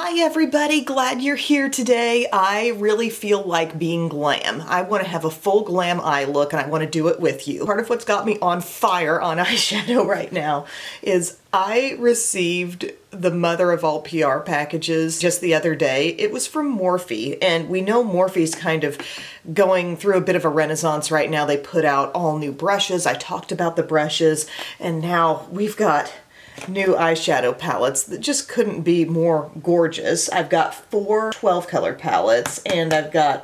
Hi everybody, glad you're here today. I really feel like being glam. I want to have a full glam eye look and I want to do it with you. Part of what's got me on fire on eyeshadow right now is I received the mother of all PR packages just the other day. It was from Morphe, and we know Morphe's kind of going through a bit of a renaissance right now. They put out all new brushes. I talked about the brushes, and now we've got new eyeshadow palettes that just couldn't be more gorgeous. I've got 4 12 color palettes, and I've got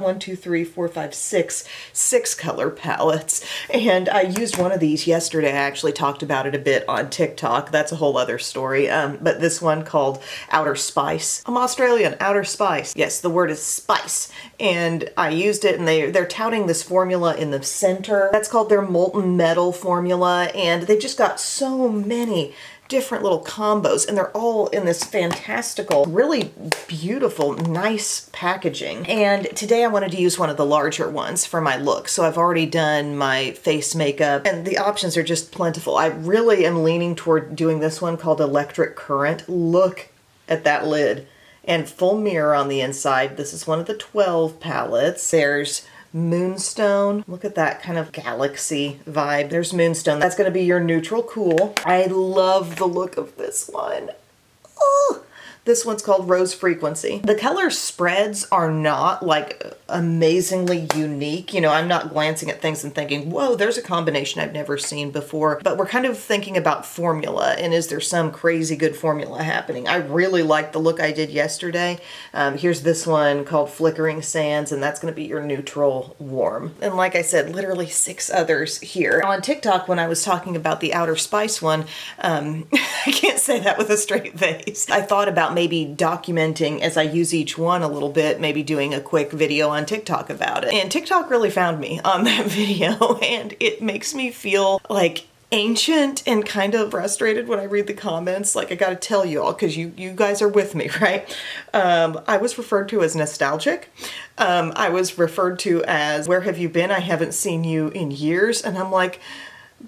6 color palettes. And I used one of these yesterday. I actually talked about it a bit on TikTok. That's a whole other story. But this one called Outer Spice. I'm Australian, Outer Spice. Yes, the word is spice. And I used it, and they're touting this formula in the center. That's called their Molten Metal formula, and they've just got so many different little combos, and they're all in this fantastical, really beautiful, nice packaging. And today I wanted to use one of the larger ones for my look. So I've already done my face makeup, and the options are just plentiful. I really am leaning toward doing this one called Electric Current. Look at that lid. And full mirror on the inside. This is one of the 12 palettes. There's Moonstone. Look at that kind of galaxy vibe. There's Moonstone. That's going to be your neutral cool. I love the look of this one. Oh, this one's called Rose Frequency. The color spreads are not like amazingly unique. You know, I'm not glancing at things and thinking, whoa, there's a combination I've never seen before. But we're kind of thinking about formula, and is there some crazy good formula happening? I really like the look I did yesterday. Here's this one called Flickering Sands, and that's going to be your neutral warm. And like I said, literally 6 others here. On TikTok, when I was talking about the Outer Spice one, I can't say that with a straight face. I thought about maybe documenting as I use each one a little bit, maybe doing a quick video on TikTok about it. And TikTok really found me on that video, and it makes me feel like ancient and kind of frustrated when I read the comments. Like, I gotta tell you all, because you guys are with me, right? I was referred to as nostalgic. I was referred to as, where have you been? I haven't seen you in years. And I'm like,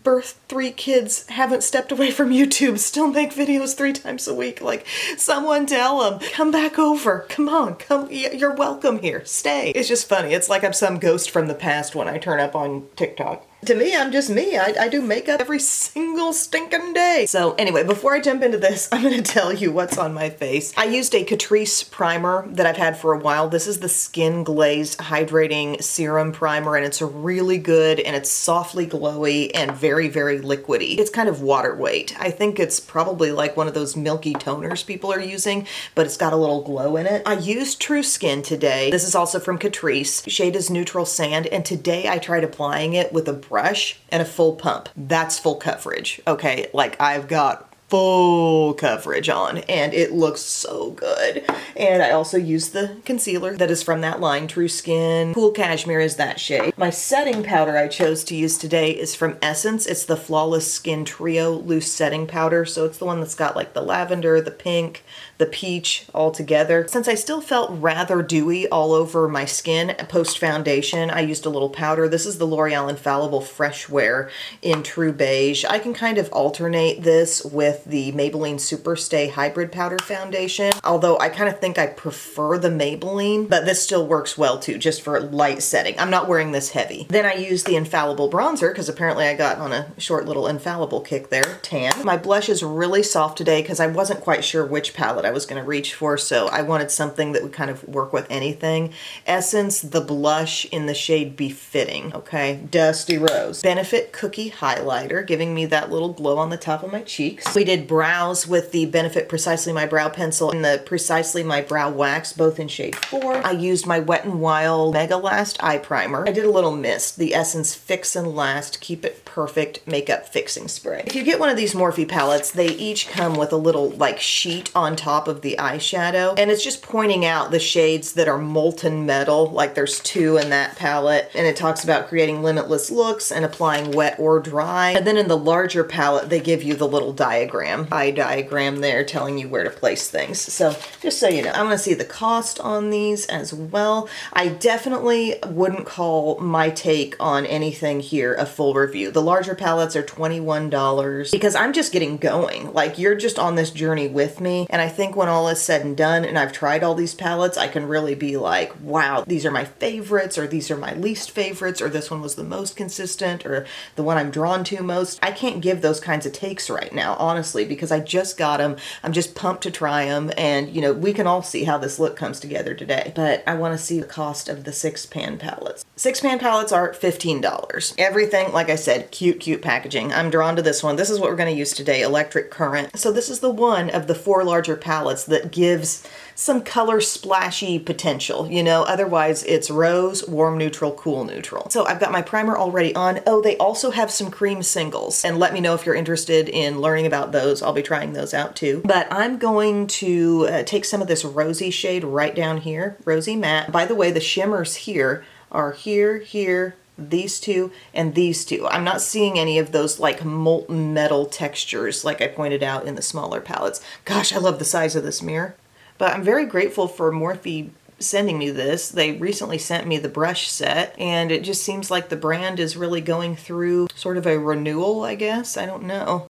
birthed 3 kids, haven't stepped away from YouTube, still make videos 3 times a week. Like, someone tell them, come back over, come on, come, you're welcome here, stay. It's just funny. It's like I'm some ghost from the past when I turn up on TikTok. To me, I'm just me. I do makeup every single stinking day. So anyway, before I jump into this, I'm going to tell you what's on my face. I used a Catrice primer that I've had for a while. This is the Skin Glaze Hydrating Serum Primer, and it's really good, and it's softly glowy and very, very liquidy. It's kind of water weight. I think it's probably like one of those milky toners people are using, but it's got a little glow in it. I used True Skin today. This is also from Catrice. Shade is Neutral Sand, and today I tried applying it with a brush and a full pump. That's full coverage. Okay, like I've got full coverage on, and it looks so good. And I also use the concealer that is from that line, True Skin. Cool Cashmere is that shade. My setting powder I chose to use today is from Essence. It's the Flawless Skin Trio Loose Setting Powder. So it's the one that's got like the lavender, the pink, the peach all together. Since I still felt rather dewy all over my skin post foundation, I used a little powder. This is the L'Oreal Infallible Fresh Wear in True Beige. I can kind of alternate this with the Maybelline Superstay Hybrid Powder Foundation, although I kind of think I prefer the Maybelline, but this still works well too, just for light setting. I'm not wearing this heavy. Then I used the Infallible Bronzer, because apparently I got on a short little Infallible kick there, tan. My blush is really soft today because I wasn't quite sure which palette I was going to reach for, so I wanted something that would kind of work with anything. Essence, the blush in the shade Befitting, okay? Dusty Rose. Benefit Cookie Highlighter, giving me that little glow on the top of my cheeks. We did brows with the Benefit Precisely My Brow Pencil and the Precisely My Brow Wax, both in shade 4. I used my Wet n Wild Mega Last Eye Primer. I did a little mist, the Essence Fix and Last Keep It Perfect Makeup Fixing Spray. If you get one of these Morphe palettes, they each come with a little like sheet on top of the eyeshadow, and it's just pointing out the shades that are molten metal, like there's 2 in that palette, and it talks about creating limitless looks and applying wet or dry. And then in the larger palette, they give you the little eye diagram there telling you where to place things. So just so you know, I'm going to see the cost on these as well. I definitely wouldn't call my take on anything here a full review. The larger palettes are $21 because I'm just getting going. Like, you're just on this journey with me, and I think think when all is said and done and I've tried all these palettes, I can really be like, wow, these are my favorites, or these are my least favorites, or this one was the most consistent, or the one I'm drawn to most. I can't give those kinds of takes right now, honestly, because I just got them. I'm just pumped to try them, and you know, we can all see how this look comes together today. But I want to see the cost of the 6-pan palettes. 6-pan palettes are $15. Everything, like I said, cute, cute packaging. I'm drawn to this one. This is what we're going to use today, Electric Current. So this is the one of the 4 larger palettes that gives some color splashy potential, you know, otherwise it's rose, warm neutral, cool neutral. So I've got my primer already on. Oh, they also have some cream singles, and let me know if you're interested in learning about those. I'll be trying those out too. But I'm going to take some of this rosy shade right down here, Rosy Matte. By the way, the shimmers here are here, here, these two, and these two. I'm not seeing any of those like molten metal textures like I pointed out in the smaller palettes. Gosh, I love the size of this mirror. But I'm very grateful for Morphe sending me this. They recently sent me the brush set, and it just seems like the brand is really going through sort of a renewal, I guess. I don't know.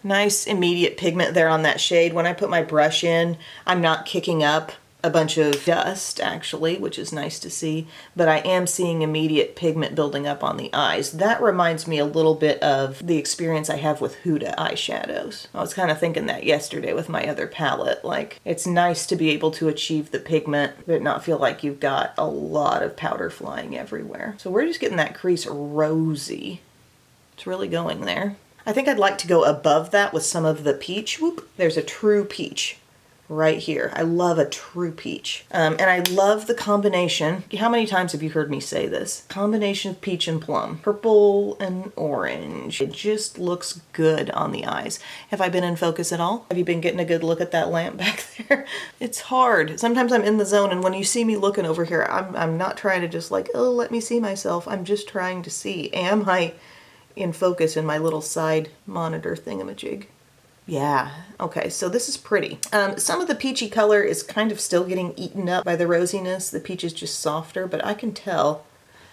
Nice immediate pigment there on that shade. When I put my brush in, I'm not kicking up a bunch of dust actually, which is nice to see, but I am seeing immediate pigment building up on the eyes. That reminds me a little bit of the experience I have with Huda eyeshadows. I was kind of thinking that yesterday with my other palette. Like, it's nice to be able to achieve the pigment but not feel like you've got a lot of powder flying everywhere. So we're just getting that crease rosy. It's really going there. I think I'd like to go above that with some of the peach. Whoop, there's a true peach right here. I love a true peach. And I love the combination. How many times have you heard me say this? Combination of peach and plum. Purple and orange. It just looks good on the eyes. Have I been in focus at all? Have you been getting a good look at that lamp back there? It's hard. Sometimes I'm in the zone, and when you see me looking over here, I'm not trying to just like, oh, let me see myself. I'm just trying to see, am I in focus in my little side monitor thingamajig? Yeah, okay, so this is pretty. Some of the peachy color is kind of still getting eaten up by the rosiness. The peach is just softer, but I can tell,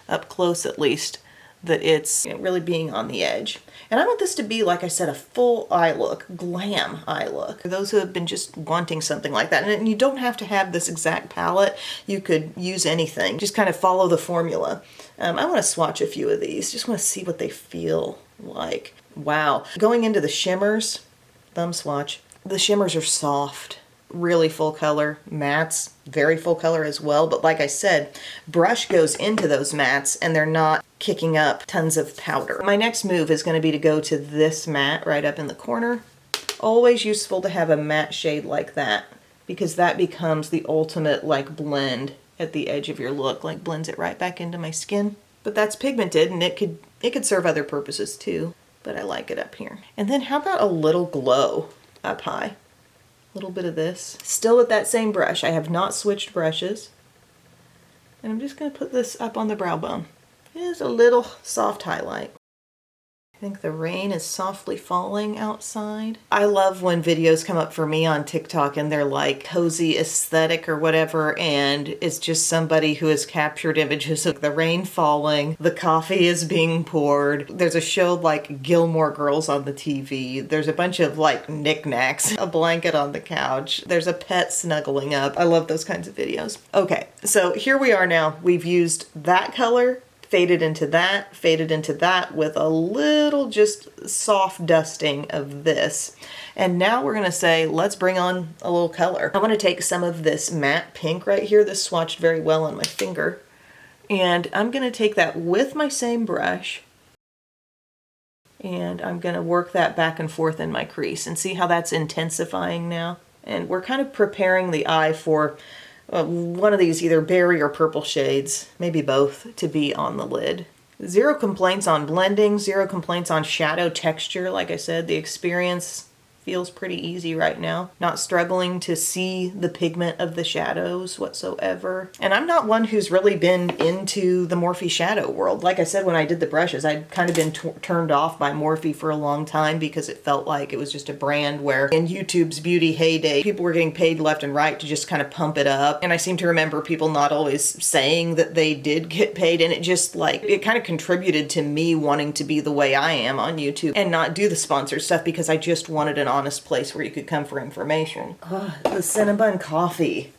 up close at least, that it's really being on the edge. And I want this to be, like I said, a full eye look, glam eye look. For those who have been just wanting something like that, and you don't have to have this exact palette, you could use anything. Just kind of follow the formula. I want to swatch a few of these, just want to see what they feel like. Wow, going into the shimmers, thumb swatch. The shimmers are soft, really full color. Mattes, very full color as well. But like I said, brush goes into those mattes and they're not kicking up tons of powder. My next move is going to be to go to this matte right up in the corner. Always useful to have a matte shade like that, because that becomes the ultimate like blend at the edge of your look, like blends it right back into my skin. But that's pigmented, and it could serve other purposes too. But I like it up here. And then how about a little glow up high? A little bit of this. Still with that same brush. I have not switched brushes. And I'm just going to put this up on the brow bone. Here's a little soft highlight. I think the rain is softly falling outside. I love when videos come up for me on TikTok and they're like cozy aesthetic or whatever, and it's just somebody who has captured images of the rain falling, the coffee is being poured. There's a show like Gilmore Girls on the TV. There's a bunch of like knickknacks, a blanket on the couch. There's a pet snuggling up. I love those kinds of videos. Okay, so here we are now. We've used that color, faded into that with a little just soft dusting of this. And now we're gonna say, let's bring on a little color. I'm gonna take some of this matte pink right here. This swatched very well on my finger. And I'm gonna take that with my same brush, and I'm gonna work that back and forth in my crease and see how that's intensifying now. And we're kind of preparing the eye for one of these either berry or purple shades, maybe both, to be on the lid. Zero complaints on blending, zero complaints on shadow texture. Like I said, the experience feels pretty easy right now. Not struggling to see the pigment of the shadows whatsoever. And I'm not one who's really been into the Morphe shadow world. Like I said, when I did the brushes, I'd kind of been turned off by Morphe for a long time because it felt like it was just a brand where in YouTube's beauty heyday, people were getting paid left and right to just kind of pump it up. And I seem to remember people not always saying that they did get paid, and it just like, it kind of contributed to me wanting to be the way I am on YouTube and not do the sponsored stuff because I just wanted an honest place where you could come for information. Oh, the Cinnabon coffee.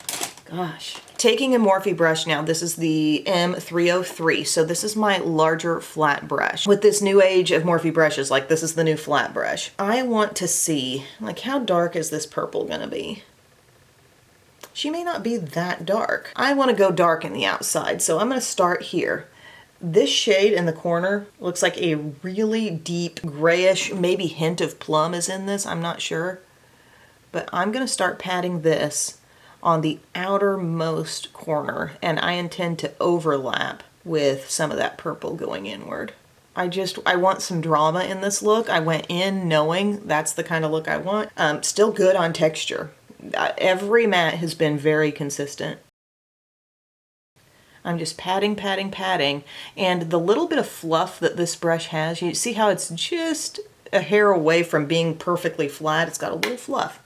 Gosh. Taking a Morphe brush now, this is the M303, so this is my larger flat brush. With this new age of Morphe brushes, like this is the new flat brush. I want to see, like, how dark is this purple gonna be? She may not be that dark. I want to go dark in the outside, so I'm gonna start here. This shade in the corner looks like a really deep grayish, maybe hint of plum is in this, I'm not sure. But I'm gonna start patting this on the outermost corner, and I intend to overlap with some of that purple going inward. I want some drama in this look. I went in knowing that's the kind of look I want. Still good on texture. Every matte has been very consistent. I'm just patting, patting, patting, and the little bit of fluff that this brush has, you see how it's just a hair away from being perfectly flat. It's got a little fluff.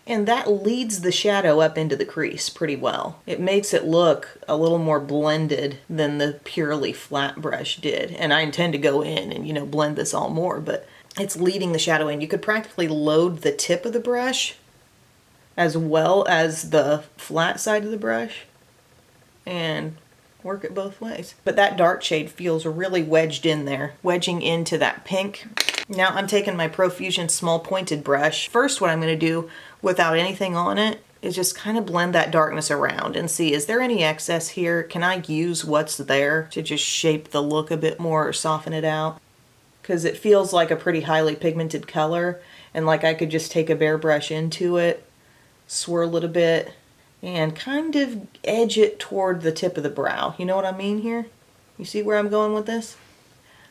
And that leads the shadow up into the crease pretty well. It makes it look a little more blended than the purely flat brush did. And I intend to go in and, you know, blend this all more, but it's leading the shadow in. You could practically load the tip of the brush as well as the flat side of the brush and work it both ways. But that dark shade feels really wedged in there, wedging into that pink. Now I'm taking my Profusion small pointed brush. First, what I'm going to do without anything on it is just kind of blend that darkness around and see, is there any excess here? Can I use what's there to just shape the look a bit more or soften it out? Because it feels like a pretty highly pigmented color, and like I could just take a bare brush into it, swirl it a bit, and kind of edge it toward the tip of the brow. You know what I mean here? You see where I'm going with this?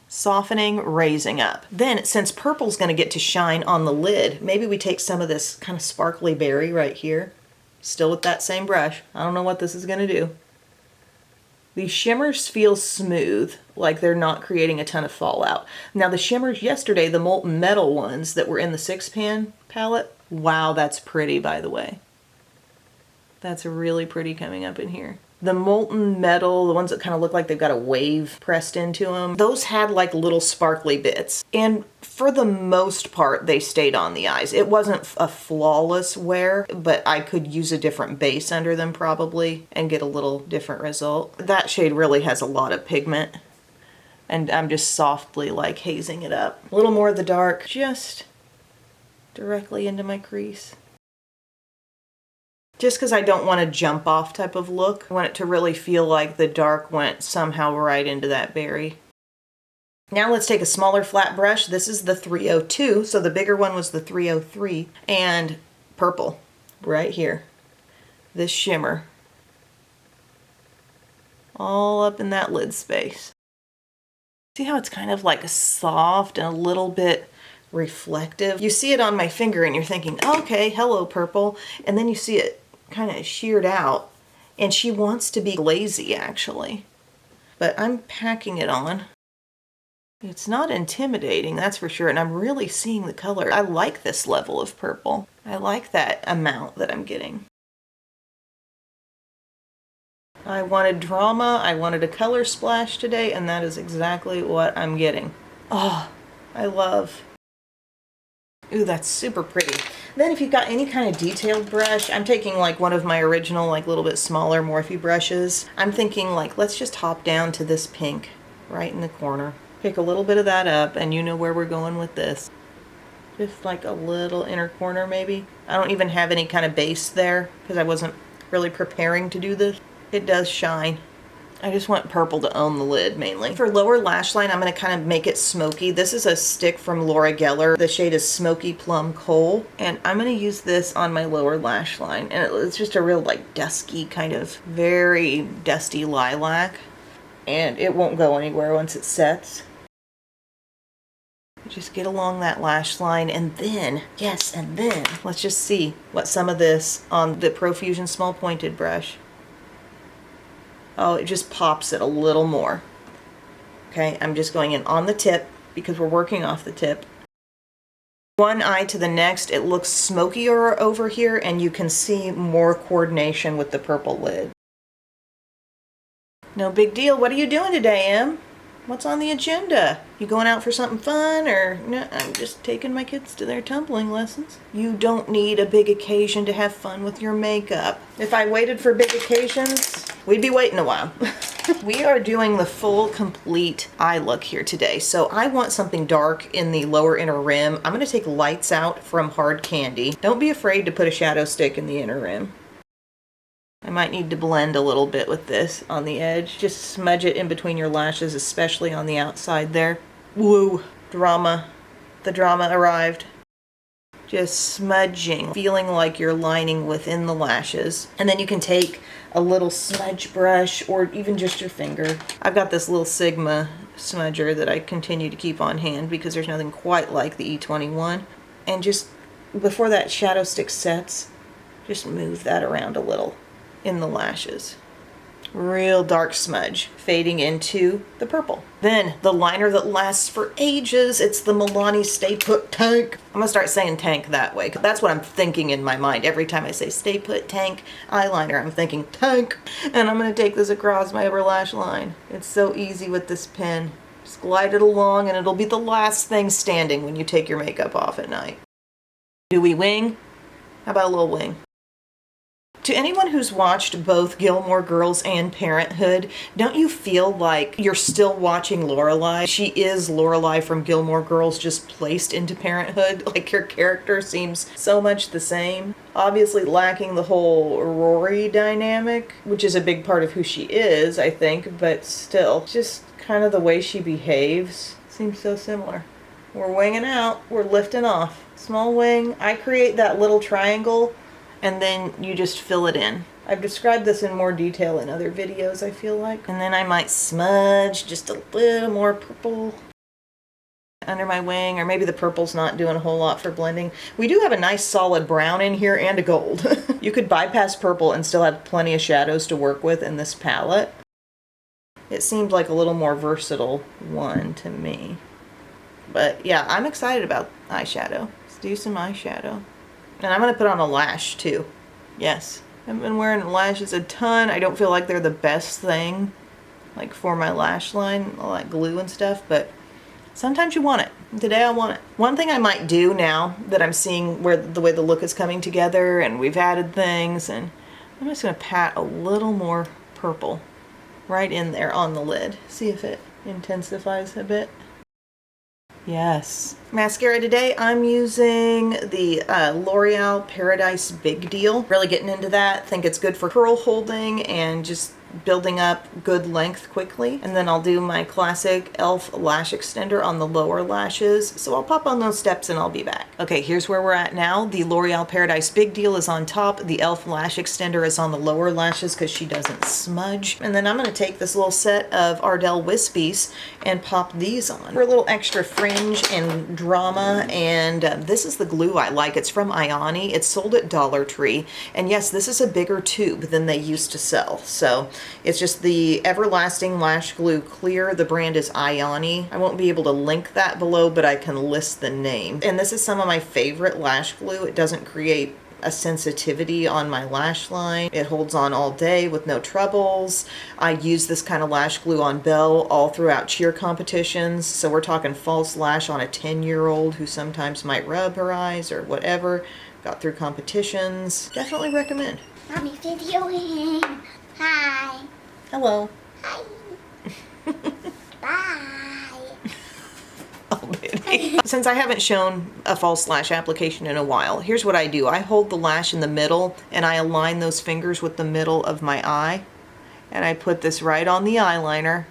Softening, raising up. Then, since purple's going to get to shine on the lid, maybe we take some of this kind of sparkly berry right here, still with that same brush. I don't know what this is going to do. These shimmers feel smooth, like they're not creating a ton of fallout. Now the shimmers yesterday, the molten metal ones that were in the 6-pan palette, wow, that's pretty, by the way. That's really pretty coming up in here. The molten metal, the ones that kind of look like they've got a wave pressed into them, those had like little sparkly bits. And for the most part, they stayed on the eyes. It wasn't a flawless wear, but I could use a different base under them probably and get a little different result. That shade really has a lot of pigment, and I'm just softly like hazing it up. A little more of the dark, just directly into my crease. Just because I don't want a jump off type of look. I want it to really feel like the dark went somehow right into that berry. Now let's take a smaller flat brush. This is the 302, so the bigger one was the 303. And purple, right here. This shimmer. All up in that lid space. See how it's kind of like soft and a little bit reflective? You see it on my finger and you're thinking, okay, hello purple. And then you see it kind of sheared out, and she wants to be glazy actually, but I'm packing it on. It's not intimidating, that's for sure, and I'm really seeing the color. I like this level of purple. I like that amount that I'm getting. I wanted drama, I wanted a color splash today, and that is exactly what I'm getting. Oh, I love. Ooh, that's super pretty. Then if you've got any kind of detailed brush, I'm taking like one of my original, like little bit smaller Morphe brushes. I'm thinking like, let's just hop down to this pink right in the corner. Pick a little bit of that up, and you know where we're going with this. Just like a little inner corner maybe. I don't even have any kind of base there because I wasn't really preparing to do this. It does shine. I just want purple to own the lid mainly. For lower lash line, I'm going to kind of make it smoky. This is a stick from Laura Geller. The shade is Smoky Plum Coal. And I'm going to use this on my lower lash line. And it's just a real like dusky kind of very dusty lilac. And it won't go anywhere once it sets. Just get along that lash line, and then, yes, and then, let's just see what some of this on the Profusion small pointed brush. Oh, it just pops it a little more. Okay, I'm just going in on the tip because we're working off the tip. One eye to the next, it looks smokier over here, and you can see more coordination with the purple lid. No big deal. What are you doing today, Em? What's on the agenda? You going out for something fun, or no, I'm just taking my kids to their tumbling lessons. You don't need a big occasion to have fun with your makeup. If I waited for big occasions, we'd be waiting a while. We are doing the full complete eye look here today. So I want something dark in the lower inner rim. I'm gonna take Lights Out from Hard Candy. Don't be afraid to put a shadow stick in the inner rim. I might need to blend a little bit with this on the edge. Just smudge it in between your lashes, especially on the outside there. Woo, drama. The drama arrived. Just smudging, feeling like you're lining within the lashes. And then you can take a little smudge brush or even just your finger. I've got this little Sigma smudger that I continue to keep on hand because there's nothing quite like the E21. And just before that shadow stick sets, just move that around a little in the lashes. Real dark smudge fading into the purple. Then the liner that lasts for ages, it's the Alani Stay Put Tank. I'm gonna start saying tank that way, 'cause that's what I'm thinking in my mind. Every time I say Stay Put Tank eyeliner, I'm thinking tank. And I'm gonna take this across my upper lash line. It's so easy with this pen. Just glide it along and it'll be the last thing standing when you take your makeup off at night. Do we wing? How about a little wing? To anyone who's watched both Gilmore Girls and Parenthood, don't you feel like you're still watching Lorelai? She is Lorelai from Gilmore Girls, just placed into Parenthood. Like, her character seems so much the same. Obviously lacking the whole Rory dynamic, which is a big part of who she is, I think, but still, just kind of the way she behaves seems so similar. We're winging out, we're lifting off. Small wing, I create that little triangle, and then you just fill it in. I've described this in more detail in other videos, I feel like. And then I might smudge just a little more purple under my wing, or maybe the purple's not doing a whole lot for blending. We do have a nice solid brown in here and a gold. You could bypass purple and still have plenty of shadows to work with in this palette. It seemed like a little more versatile one to me. But yeah, I'm excited about eyeshadow. Let's do some eyeshadow. And I'm going to put on a lash too. Yes. I've been wearing lashes a ton. I don't feel like they're the best thing, like for my lash line, all that glue and stuff, but sometimes you want it. Today I want it. One thing I might do now that I'm seeing where the way the look is coming together and we've added things, and I'm just going to pat a little more purple right in there on the lid. See if it intensifies a bit. Yes. Mascara today, I'm using the L'Oreal Paradise Big Deal. Really getting into that. Think it's good for curl holding and just building up good length quickly. And then I'll do my classic e.l.f. lash extender on the lower lashes. So I'll pop on those steps and I'll be back. Okay, here's where we're at now. The L'Oreal Paradise Big Deal is on top. The e.l.f. lash extender is on the lower lashes because she doesn't smudge. And then I'm going to take this little set of Ardell Wispies and pop these on for a little extra fringe and drama. And this is the glue I like. It's from Ioni. It's sold at Dollar Tree. And yes, this is a bigger tube than they used to sell. So it's just the Everlasting Lash Glue Clear. The brand is Ioni. I won't be able to link that below, but I can list the name. And this is some of my favorite lash glue. It doesn't create a sensitivity on my lash line. It holds on all day with no troubles. I use this kind of lash glue on Belle all throughout cheer competitions. So we're talking false lash on a 10-year-old who sometimes might rub her eyes or whatever. Got through competitions. Definitely recommend. Mommy videoing. Hi. Hello. Hi. Bye. Oh, baby. Since I haven't shown a false lash application in a while, here's what I do. I hold the lash in the middle and I align those fingers with the middle of my eye. And I put this right on the eyeliner.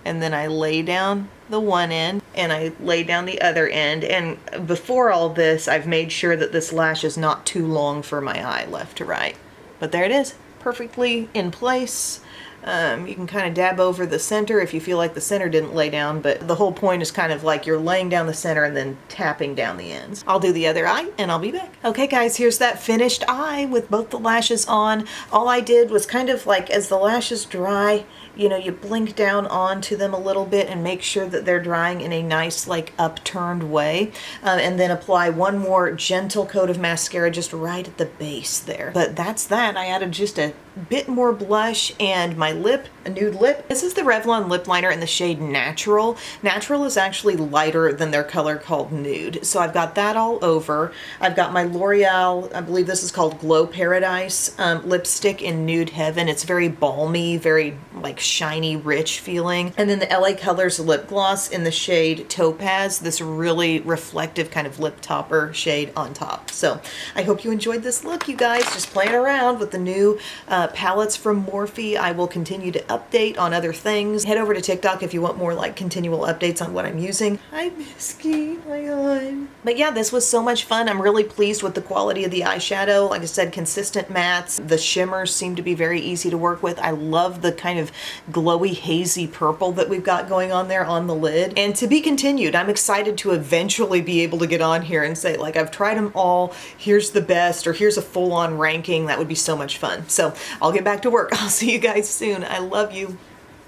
And then I lay down the one end and I lay down the other end. And before all this, I've made sure that this lash is not too long for my eye left to right. But there it is. Perfectly in place. You can kind of dab over the center if you feel like the center didn't lay down, but the whole point is kind of like you're laying down the center and then tapping down the ends. I'll do the other eye and I'll be back. Okay guys, here's that finished eye with both the lashes on. All I did was kind of like, as the lashes dry, you know, you blink down onto them a little bit and make sure that they're drying in a nice, like, upturned way. And then apply one more gentle coat of mascara just right at the base there. But that's that. I added just a bit more blush and my lip, a nude lip. This is the Revlon lip liner in the shade Natural. Natural is actually lighter than their color called Nude. So I've got that all over. I've got my L'Oreal, I believe this is called Glow Paradise lipstick in Nude Heaven. It's very balmy, very like shiny, rich feeling. And then the LA Colors lip gloss in the shade Topaz, this really reflective kind of lip topper shade on top. So I hope you enjoyed this look, you guys. Just playing around with the new palettes from Morphe. I will continue to update on other things. Head over to TikTok if you want more like continual updates on what I'm using. Hi, Misky, my Hanh. But yeah, this was so much fun. I'm really pleased with the quality of the eyeshadow. Like I said, consistent mattes. The shimmers seem to be very easy to work with. I love the kind of glowy, hazy purple that we've got going on there on the lid. And to be continued, I'm excited to eventually be able to get on here and say, like, I've tried them all, here's the best, or here's a full-on ranking. That would be so much fun. So I'll get back to work. I'll see you guys soon. I love you.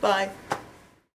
Bye.